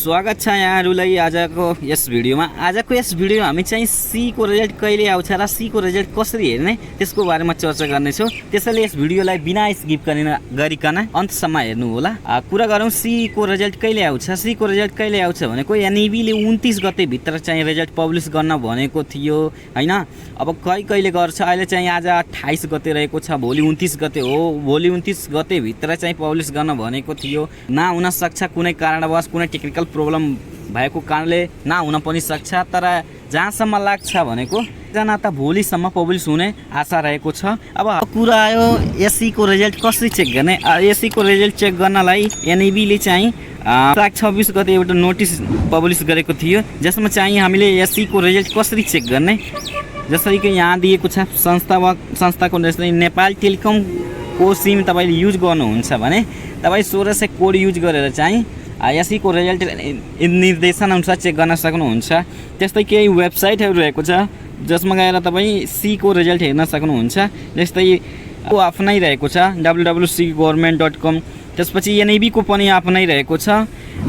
स्वागत छ यहाँहरुलाई आजको यस भिडियोमा। आजको यस भिडियोमा हामी चाहिँ सी को रिजल्ट कहिले आउँछ र सी को रिजल्ट कसरी हेर्ने त्यसको बारेमा चर्चा गर्ने छौं। त्यसैले यस भिडियोलाई बिना स्किप गरिकन अन्तसम्म हेर्नु होला। कुरा गरौँ सी को रिजल्ट कहिले आउँछ। सी को रिजल्ट कहिले आउँछ भनेको एनईबी ले 29 गते भित्र चाहिँ रिजल्ट पब्लिश गर्न भनेको थियो हैन। अब कहिले गर्छ, अहिले चाहिँ आज 28 गते रहेको छ, भोलि 29 गते हो। भोलि 29 गते भित्र चाहिँ पब्लिश गर्न भनेको थियो। ना हुन सक्छ, कुनै कारणवश कुनै टेक्निकल प्रब्लम भएको कारणले नहुन पनि सक्छ, तर जहाँसम्म लाग्छ भनेको जना त भोलिसम्म पब्लिस हुने आशा रहेको छ। अब कुरा आयो एससी को रिजल्ट कसरी चेक गर्ने। एससी को रिजल्ट चेक गर्नलाई एनईबी ले चाहिँ 26 गते एउटा नोटिस पब्लिस गरेको थियो, जसमा चाहिँ हामीले एससी को रिजल्ट कसरी चेक गर्ने। जसरी कि यहाँ दिएको छ, संस्थाको जस्तै नेपाल टेलिकम को सिम तपाईले युज गर्नुहुन्छ भने तपाई 1600 कोड युज गरेर चाहिँ एससी को रिजल्ट निर्देशन अनुसार चेक गर्न सक्नुहुन्छ। त्यस्तै केही वेबसाइटहरु रहेको छ जसमा गएर तपाई सी को रिजल्ट हेर्न सक्नुहुन्छ। जस्तै को आफ्नै रहेको छ www.government.com। त्यसपछि एनईबी को पनि आफ्नै रहेको छ।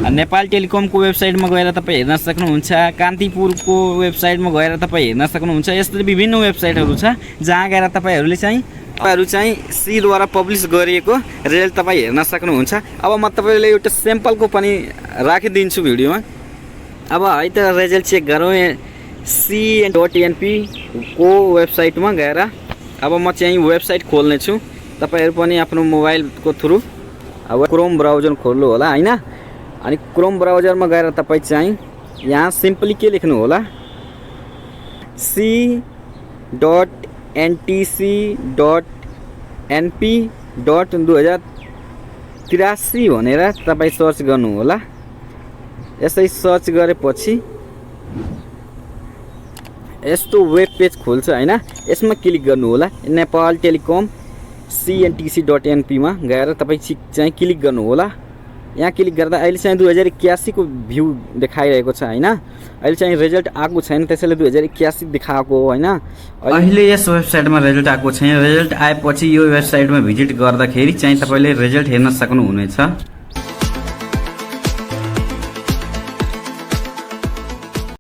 नेपाल टेलिकम को वेबसाइटमा गएर तपाई हेर्न सक्नुहुन्छ। कान्तिपुर को वेबसाइटमा गएर तपाई हेर्न सक्नुहुन्छ। यस्तै विभिन्न वेबसाइटहरु छ जहाँ गएर तपाईहरुले चाहिँ सी द्वारा पब्लिश गरिएको रिजल्ट तपाई हेर्न सक्नुहुन्छ। अब म तपाईलाई एउटा स्याम्पलको पनि राखिदिन्छु भिडियोमा। अब है त रिजल्ट चेक गरौँ c.np को वेबसाइटमा गएर। अब म चाहिँ वेबसाइट खोल्ने छु। तपाईहरु पनि आफ्नो मोबाइलको थ्रु अब क्रोम ब्राउजर खोल्नु होला हैन। अनि क्रोम ब्राउजरमा गएर तपाई चाहिँ यहाँ सिम्पली के लेख्नु होला, c.ntc.np.2083 भनेर तपाई सर्च गर्नु होला। यसै सर्च गरेपछि यस्तो वेब पेज खोल्छ हैन। यसमा क्लिक गर्नु होला। नेपाल टेलिकम cntc.np मा गएर तपाई चाहिँ क्लिक गर्नु होला। यहाँ क्लिक गर्दा अहिले चाहिँ 2081 को भ्यू देखाइरहेको छ हैन। अहिले चाहिँ रिजल्ट आएको छैन, त्यसैले 2081 देखाएको हो हैन। अहिले यस वेबसाइटमा रिजल्ट आएको छैन। रिजल्ट आएपछि यो वेबसाइटमा भिजिट गर्दाखेरि चाहिँ तपाईले रिजल्ट हेर्न सक्नुहुनेछ।